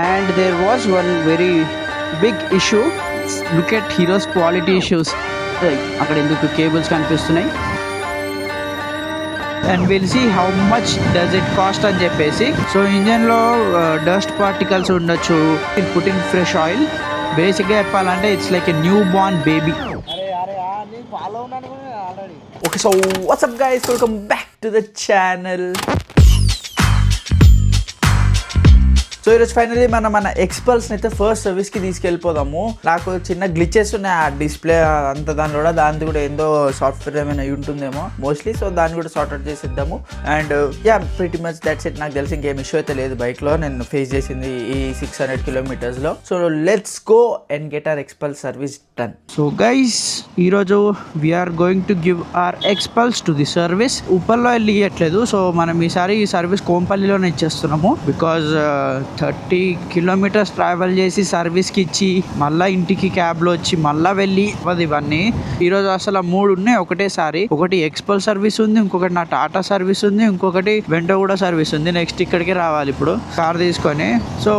And there was one very big issue. Look at Hero's quality issues. అక్కడ ఎందుకు cables కనిపిస్తున్నాయి, and will see how much does it cost అని చెప్పేసి. So ఇంజన్లో dust particles ఉండొచ్చు. Put in fresh oil. బేసిక్గా చెప్పాలంటే it's like a newborn baby. Okay, so what's up guys, welcome back to the channel. So ఈరోజు finally మన ఎక్స్పల్స్ని అయితే ఫస్ట్ సర్వీస్కి తీసుకెళ్ళిపోదాము. నాకు చిన్న గ్లిచెస్ ఉన్నాయి ఆ డిస్ప్లే అంతా, దాని కూడా ఏందో సాఫ్ట్వేర్ ఏమైనా ఉంటుందేమో మోస్ట్లీ. సో దాన్ని కూడా సార్ట్ అవుట్ చేసిద్దాము. And yeah, pretty much that's it. నాకు తెలిసి ఇంకేం ఇష్యూ అయితే లేదు బైక్లో, నేను ఫేస్ చేసింది ఈ 600 కిలోమీటర్స్లో. So let's go and get our Xpulse service done. So guys, ఈరోజు we're going to give our Xpulse to the service. ఉప్పల్లో వెళ్ళి ఇవ్వట్లేదు. సో మనం ఈసారి ఈ సర్వీస్ కోంపల్లిలోనే ఇచ్చేస్తున్నాము. బికాజ్ 30 కిలోమీటర్స్ ట్రావెల్ చేసి సర్వీస్కి ఇచ్చి మళ్ళీ ఇంటికి క్యాబ్లో వచ్చి మళ్ళీ వెళ్ళి ఇవన్నీ ఈరోజు అసలు 3 ఉన్నాయి ఒకటేసారి. ఒకటి ఎక్స్పల్ సర్వీస్ ఉంది, ఇంకొకటి నా టాటా సర్వీస్ ఉంది, ఇంకొకటి వెంటో కూడా సర్వీస్ ఉంది. నెక్స్ట్ ఇక్కడికి రావాలి ఇప్పుడు కార్ తీసుకొని. సో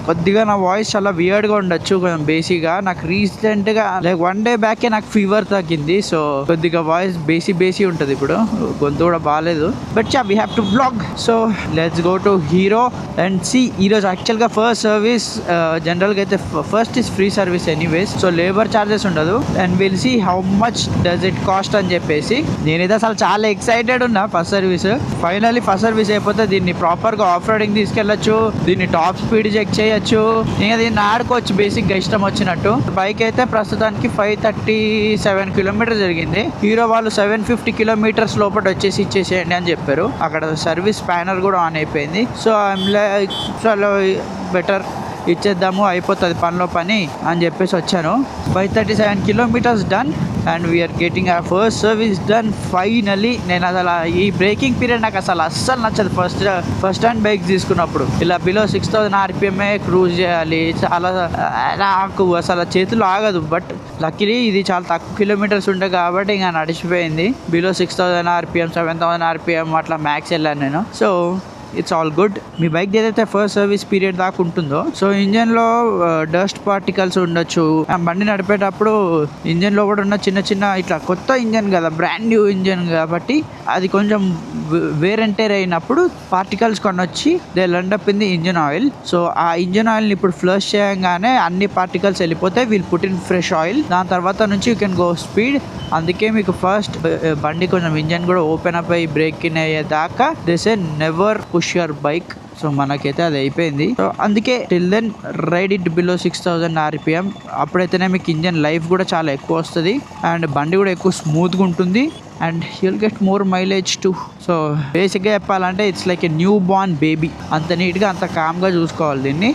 కొద్దిగా నా వాయిస్ చాలా వియర్డ్గా ఉండొచ్చు కొంచెం. బేసిక్గా నాకు రీసెంట్గా లైక్ 1 డే బ్యాకే నాకు ఫీవర్ తగ్గింది. సో కొద్దిగా వాయిస్ బేసి ఉంటుంది ఇప్పుడు, గొంతు కూడా బాగాలేదు. But yeah, we have to blog. So let's go to Hero and see. ఈరోజు యాక్చువల్గా ఫస్ట్ సర్వీస్ జనరల్గా అయితే first is free service anyways. So labour charges ఉండదు. And will see how much does it cost అని చెప్పేసి. నేనైతే అసలు చాలా ఎక్సైటెడ్ ఉన్నా first service. Finally first service అయిపోతే దీన్ని ప్రాపర్గా ఆఫ్ రోడింగ్ తీసుకెళ్ళచ్చు, దీన్ని టాప్ స్పీడ్ చెక్ చేయొచ్చు, ఇంకా దీన్ని ఆడుకోవచ్చు బేసిక్గా ఇష్టం వచ్చినట్టు. బైక్ అయితే ప్రస్తుతానికి 537 కిలోమీటర్స్ జరిగింది. హీరో వాళ్ళు 750 కిలోమీటర్స్ లోపల వచ్చేసి ఇచ్చేసేయండి అని చెప్పారు. అక్కడ సర్వీస్ ప్యానల్ కూడా ఆన్ అయిపోయింది. సో ఐఎమ్ లైక్ చాలా బెటర్, ఇచ్చేద్దాము, అయిపోతుంది పనిలో పని అని చెప్పేసి వచ్చాను. 537 kilometres done and we're getting our first service done finally. నేను అసలు ఈ బ్రేకింగ్ పీరియడ్ నాకు అస్సలు నచ్చదు. ఫస్ట్ హ్యాండ్ బైక్ తీసుకున్నప్పుడు ఇలా బిలో 6000 RPM క్రూజ్ చేయాలి. చాలా నాకు అసలు చేతులు ఆగదు. బట్ లక్కీలీ ఇది చాలా తక్కువ కిలోమీటర్స్ ఉంటాయి కాబట్టి ఇంకా నడిచిపోయింది. బిలో 6000 RPM 7000 RPM అట్లా మ్యాక్స్ వెళ్ళాను నేను. So it's all good. Me bike ఏదైతే ఫస్ట్ సర్వీస్ పీరియడ్ దాకా ఉంటుందో, సో ఇంజన్లో డస్ట్ పార్టికల్స్ ఉండొచ్చు. బండి నడిపేటప్పుడు ఇంజన్లో కూడా ఉన్న చిన్న ఇట్లా కొత్త ఇంజన్ కదా, బ్రాండ్ న్యూ ఇంజన్ కాబట్టి అది కొంచెం వేర్ అండ్ టైర్ అయినప్పుడు పార్టికల్స్ కొనొచ్చి they land up in the engine oil. So ఆ ఇంజన్ ఆయిల్ని ఇప్పుడు ఫ్లష్ చేయగానే అన్ని పార్టికల్స్ వెళ్ళిపోతాయి. We'll put in fresh oil. దాని తర్వాత నుంచి యూ కెన్ గో స్పీడ్. అందుకే మీకు ఫస్ట్ బండి కొంచెం ఇంజన్ కూడా ఓపెన్ అప్ అయ్యి బ్రేక్ ఇన్ అయ్యేదాకా they say never push your bike. So మనకైతే అది అయిపోయింది. సో అందుకే till then ride it below 6000 RPM. అప్పుడైతేనే మీకు ఇంజన్ లైఫ్ కూడా చాలా ఎక్కువ వస్తుంది అండ్ బండి కూడా ఎక్కువ స్మూత్గా ఉంటుంది and you'll get more mileage to. So బేసిక్గా చెప్పాలంటే it's like a newborn baby. అంత నీట్గా అంత కామ్గా చూసుకోవాలి దీన్ని.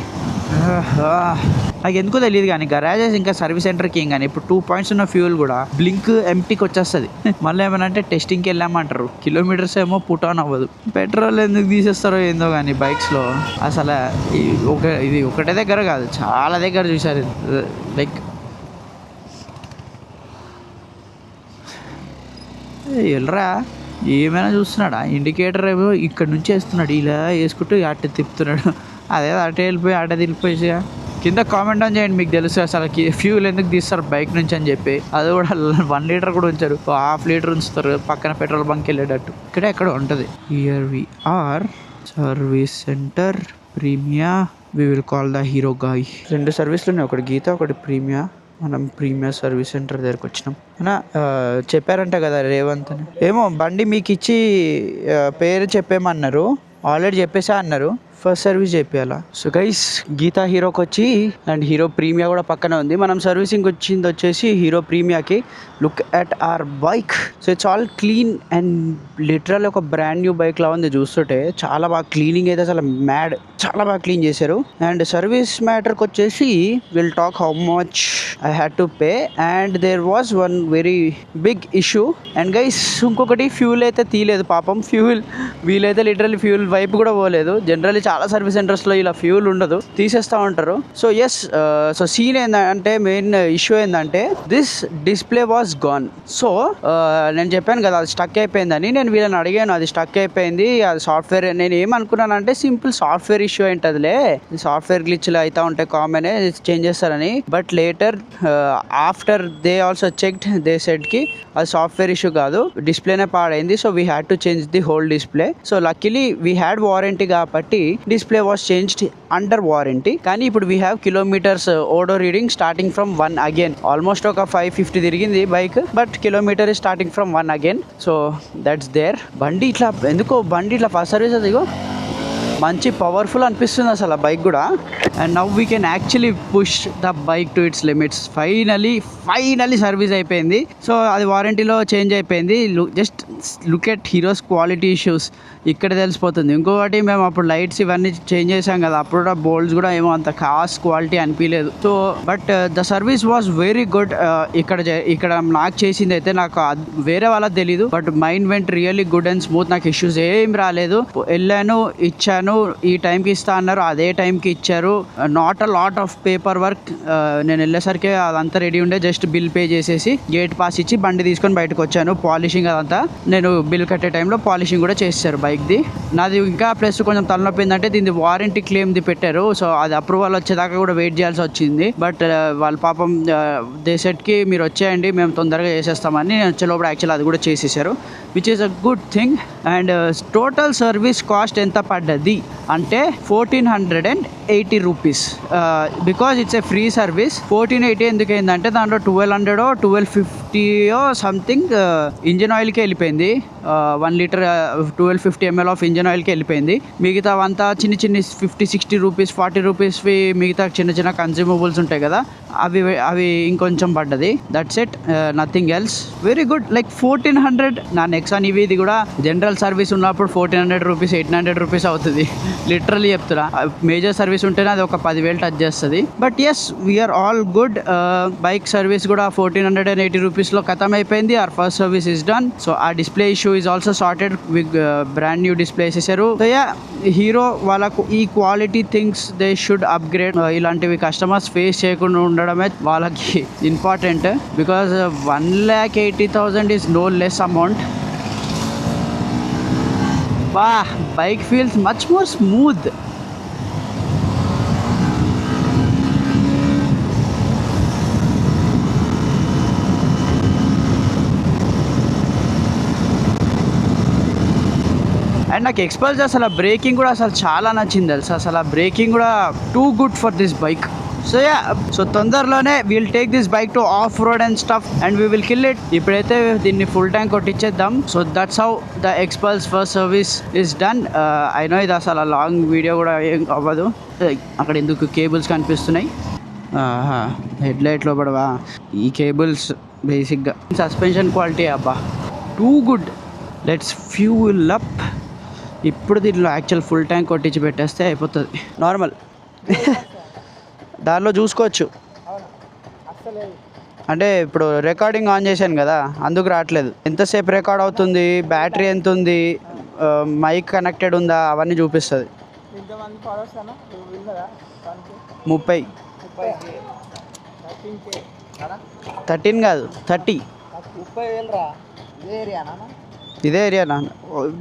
నాకు ఎందుకో తెలియదు కానీ గరాజెస్ ఇంకా సర్వీస్ సెంటర్కి ఏం కానీ ఇప్పుడు 2 points ఉన్న ఫ్యూల్ కూడా బ్లింక్ ఎంటీకి వచ్చేస్తుంది. మళ్ళీ ఏమైనా అంటే టెస్టింగ్కి వెళ్ళామంటారు, కిలోమీటర్స్ ఏమో పుట్ ఆన్ అవ్వదు. పెట్రోల్ ఎందుకు తీసేస్తారో ఏందో కానీ బైక్స్లో అసలు ఇది ఒకటే దగ్గర కాదు, చాలా దగ్గర చూసారు. లైక్ వెళ్ళరా ఏమైనా చూస్తున్నాడా, ఇండికేటర్ ఏమో ఇక్కడ నుంచి వేస్తున్నాడు, ఇలా వేసుకుంటూ అట్ట తిప్పుతున్నాడు. అదే అటే వెళ్ళిపోయి అటే తిరిగిపోయి. కింద కామెంట్ ఆన్ చేయండి మీకు తెలుసు అసలు ఫ్యూల్ ఎందుకు తీస్తారు బైక్ నుంచి అని చెప్పి. అది కూడా 1 లీటర్ కూడా ఉంచారు, 1/2 లీటర్ ఉంచుతారు పక్కన పెట్రోల్ బంక్ వెళ్ళేటట్టు. ఇక్కడే ఎక్కడ ఉంటుంది. Here we are service centre Premia. We will call the Hero guy. 2 సర్వీస్లు ఉన్నాయి, ఒకటి గీత ఒకటి ప్రీమియా. మనం ప్రీమియర్ సర్వీస్ సెంటర్ దగ్గరకు వచ్చినాం. చెప్పారంట కదా రేవంత్ అని, ఏమో బండి మీకు ఇచ్చి పేరు చెప్పేమన్నారు, ఆల్రెడీ చెప్పేసా అన్నారు. ఫస్ట్ సర్వీస్ చెప్పేయాలా. సో గైస్, గీతా హీరోకి వచ్చి అండ్ హీరో ప్రీమియా కూడా పక్కనే ఉంది. మనం సర్వీసింగ్ వచ్చింది వచ్చేసి హీరో ప్రీమియాకి. Look at our bike. So it's all clean and literal ఒక బ్రాండ్ న్యూ బైక్ లా ఉంది చూస్తుంటే. చాలా బాగా క్లీనింగ్ అయితే అసలు మ్యాడ్, చాలా బాగా క్లీన్ చేశారు. అండ్ సర్వీస్ మ్యాటర్కి వచ్చేసి will talk how much I had to pay. And there was one very big issue. And guys ఇంకొకటి, ఫ్యూల్ అయితే తీయలేదు పాపం. వీలైతే లిటరల్లీ ఫ్యూల్ వైపు కూడా పోలేదు. జనరల్లీ చాలా సర్వీస్ సెంటర్స్లో ఇలా ఫ్యూల్ ఉండదు, తీసేస్తూ ఉంటారు. సో ఎస్, సో సీన్ ఏంటంటే మెయిన్ ఇష్యూ ఏంటంటే this display was gone. So నేను చెప్పాను కదా అది స్టక్ అయిపోయిందని. నేను వీళ్ళని అడిగాను, అది స్టక్ అయిపోయింది, అది సాఫ్ట్వేర్. నేను ఏమనుకున్నానంటే సింపుల్ సాఫ్ట్వేర్ ఇష్యూ ఏంటదిలే, సాఫ్ట్వేర్ గ్లిచ్లు అయితే ఉంటాయి కామనే, చేంజ్ చేస్తారని. But later after they also checked, they said కి అది సాఫ్ట్వేర్ ఇష్యూ కాదు, డిస్ప్లేనే పాడైంది. So we had to change the whole display. So luckily we had warranty కాబట్టి display was changed under warranty. కానీ ఇప్పుడు we have kilometres odo reading starting from 1 again. Almost ఒక 550 తిరిగింది bike, but kilometre is starting from 1 again. So that's there. బండి ఇట్లా ఎందుకో బండి ఇట్లా ఫస్ట్ సర్వీస్ అదిగో మంచి పవర్ఫుల్ అనిపిస్తుంది అసలు ఆ బైక్ కూడా. And now we can actually push the bike to it's limits. Finally service అయిపోయింది. సో అది వారంటీలో చేంజ్ అయిపోయింది. Just look at heroes quality issues, ఇక్కడ తెలిసిపోతుంది. ఇంకొకటి మేము అప్పుడు లైట్స్ ఇవన్నీ చేంజ్ చేసాం కదా, అప్పుడు కూడా బోల్డ్స్ కూడా ఏమో అంత కాస్ట్ క్వాలిటీ అనిపించలేదు. So but the service was very good. ఇక్కడ నాకు చేసింది అయితే నాకు వేరే వాళ్ళకి తెలీదు, but mind vent really good and smooth. నాకు ఇష్యూస్ ఏం రాలేదు. వెళ్ళాను, ఇచ్చాను, ఈ టైంకి ఇస్తా అన్నారు, అదే టైంకి ఇచ్చారు. Not a lot of paper work. నేను వెళ్ళేసరికి అదంతా రెడీ ఉండే, జస్ట్ బిల్ పే చేసేసి గేట్ పాస్ ఇచ్చి బండి తీసుకొని బయటకు వచ్చాను. పాలిషింగ్ అదంతా నేను బిల్ కట్టే టైంలో పాలిషింగ్ కూడా చేశారు బైక్ది. నాది ఇంకా ప్లస్ కొంచెం తలనొప్పి ఏంటంటే దీన్ని వారంటీ క్లెయిమ్ది పెట్టారు. సో అది అప్రూవల్ వచ్చేదాకా కూడా వెయిట్ చేయాల్సి వచ్చింది. బట్ వాళ్ళ పాపం దే సెట్కి మీరు వచ్చేయండి మేము తొందరగా చేసేస్తామని. నేను వచ్చేలోపల యాక్చువల్ అది కూడా చేసేసారు, which is a good thing. And total service cost ఎంత పడ్డది అంటే 1480 rupees. Because it's a free service. 1480 ఎందుకు అయిందంటే దాంట్లో 1200 1250 సంథింగ్ ఇంజిన్ ఆయిల్కి వెళ్ళిపోయింది. 1 లీటర్ 1250 ml ఆఫ్ ఇంజిన్ ఆయిల్కి వెళ్ళిపోయింది. మిగతా అంతా చిన్న 50-60 రూపీస్ 40 రూపీస్వి మిగతా చిన్న కన్జ్యూమబుల్స్ ఉంటాయి కదా, అవి ఇంకొంచెం పడ్డది. That's it, nothing else. Very good. Like 1400. నా నెక్సాన్ ఇది కూడా జనరల్ సర్వీస్ ఉన్నప్పుడు 1400 రూపీస్ 1800 రూపీస్ అవుతుంది. లిటరల్లీ చెప్తున్నా. మేజర్ సర్వీస్ ఉంటేనే అది ఒక 10,000 టచ్ చేస్తుంది. But yes, we're all good. Bike service కూడా 1480 రూపీస్లో ఖతం అయిపోయింది. Our first service is done. So ఆ display issue is also sorted. With brand new display వేసేసారు. సో యా, హీరో వాళ్ళకు ఈ quality things they should upgrade. ఇలాంటివి కస్టమర్స్ ఫేస్ చేయకుండా ఉండడమే వాళ్ళకి important. Because 1,80,000 is no less amount. Bike feels much more smooth. And నాకు Xpulse అసలు breaking కూడా అసలు చాలా నచ్చింది తెలుసు. అసలు ఆ బ్రేకింగ్ కూడా too good for this bike. So yeah, so తొందరలోనే we'll take this bike to off road and stuff and we will kill it. ఇప్పుడైతే దీన్ని ఫుల్ ట్యాంక్ కొట్టించేద్దాం. So that's how the Xpulse first service is done. I know ఇది అసలు long video కూడా ఏం అవ్వదు. అక్కడ ఎందుకు కేబుల్స్ కనిపిస్తున్నాయి? హెడ్ లైట్లో పడవా ఈ కేబుల్స్? బేసిక్గా సస్పెన్షన్ క్వాలిటీ అబ్బా too good. Let's fuel up. ఇప్పుడు దీంట్లో యాక్చువల్ ఫుల్ ట్యాంక్ కొట్టించి పెట్టేస్తే అయిపోతుంది. నార్మల్ దానిలో చూసుకోవచ్చు. అంటే ఇప్పుడు రికార్డింగ్ ఆన్ చేశాను కదా, అందుకు రావట్లేదు. ఎంతసేపు రికార్డ్ అవుతుంది, బ్యాటరీ ఎంత ఉంది, మైక్ కనెక్టెడ్ ఉందా, అవన్నీ చూపిస్తుంది. 30 13 కాదు 30. ఇదే ఏరియా నాన్న.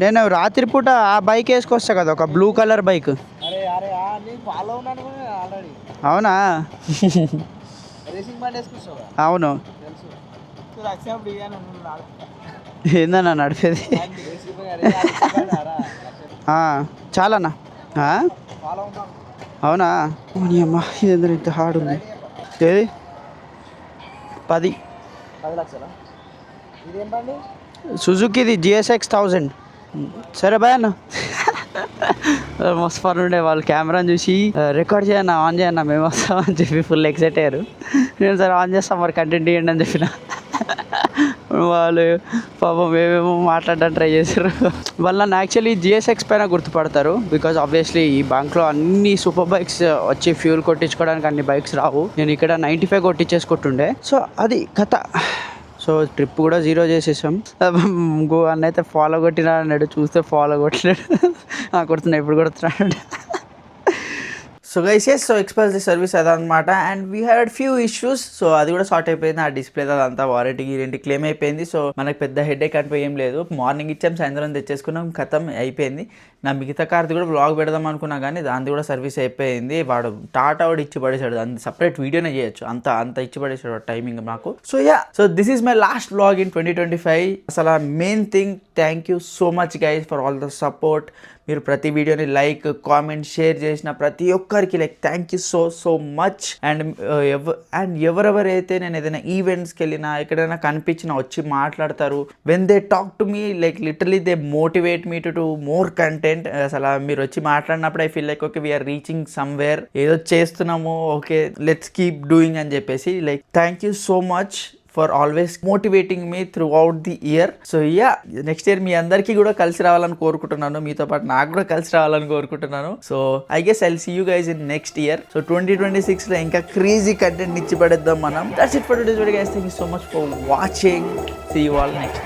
నేను రాత్రిపూట ఆ బైక్ వేసుకొస్తా కదా, ఒక బ్లూ కలర్ బైక్. అవునా? అవును. ఏందన్నా నడిపేది? చాలానా? అవునా? అమ్మా ఇది ఇంత హార్డ్ ఉంది. ఏది 10 సుజుకిది GSX 1000. సరే బాయ్ అన్న. మస్తు ఫన్ ఉండే. వాళ్ళు కెమెరాని చూసి రికార్డ్ చేయన్న, ఆన్ చేయన్న, మేము వస్తామని చెప్పి ఫుల్ ఎక్సైట్ అయ్యారు. నేను సరే ఆన్ చేస్తాం, మరి కంటెంట్ ఇవ్వండి అని చెప్పిన. వాళ్ళు పాపం మేమేమో మాట్లాడడానికి ట్రై చేశారు. వాళ్ళు నన్ను యాక్చువల్లీ GSX పైన గుర్తుపడతారు. బికాజ్ ఆబ్వియస్లీ ఈ బంక్లో అన్ని సూపర్ బైక్స్ వచ్చి ఫ్యూల్ కొట్టించుకోవడానికి అన్ని బైక్స్ రావు. నేను ఇక్కడ 95 కొట్టించేసుకుంటుండే. సో అది కథ. సో ట్రిప్ కూడా 0 చేసేసాం. ఇంకో అన్న అయితే ఫాలో కొట్టినాడు అన్నాడు, చూస్తే ఫాలో కొట్టినాడు. కొడుతున్నా ఇప్పుడు కొడుతున్నాడు. So guys so Xpulse the service అదనమాట. And we had few issues. So అది కూడా సార్ట్ అయిపోయింది. ఆ డిస్ప్లే అదంతా వారంటీ గ్యారెంటీ క్లెయిమ్ అయిపోయింది. సో మనకు పెద్ద హెడేక్ అంటూ ఏం లేదు. మార్నింగ్ ఇచ్చాం, సాయంత్రం తెచ్చేసుకున్నాం, ఖతం అయిపోయింది. నా మిగతా కార్ది కూడా బ్లాగ్ పెడదాం అనుకున్నా కానీ దాన్ని కూడా సర్వీస్ అయిపోయింది. వాడు టాటా వాడు ఇచ్చి పడేసాడు, దాన్ని సపరేట్ వీడియోనే చేయొచ్చు, అంత ఇచ్చి పడేసాడు టైమింగ్ నాకు. So this is my last vlog in 2025. అసలు main thing, thank you so much guys for all the support. మీరు ప్రతి వీడియోని లైక్, కామెంట్, షేర్ చేసిన ప్రతి ఒక్కరికి thank you so much. And ఎవరెవరైతే నేను ఏదైనా ఈవెంట్స్కి వెళ్ళినా ఎక్కడైనా కనిపించినా వచ్చి మాట్లాడతారు, when they talk to me literally they motivate me to more content. అసలు మీరు వచ్చి మాట్లాడినప్పుడు I feel okay we are reaching somewhere, ఏదో చేస్తున్నాము, ఓకే లెట్స్ కీప్ డూయింగ్ అని చెప్పేసి thank you so much for always motivating me throughout the year. So next year మీ అందరికీ కూడా కలిసి రావాలని కోరుకుంటున్నాను, మీతో పాటు నాకు కూడా కలిసి రావాలని కోరుకుంటున్నాను. So I guess I'll see you guys in next year. So 2026లో ఇంకా క్రేజీ కంటెంట్ ఇచ్చి పడేద్దాం మనం. That's it for today's video guys. Thank you so much for watching. See you all next.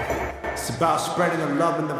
It's about spreading the love and the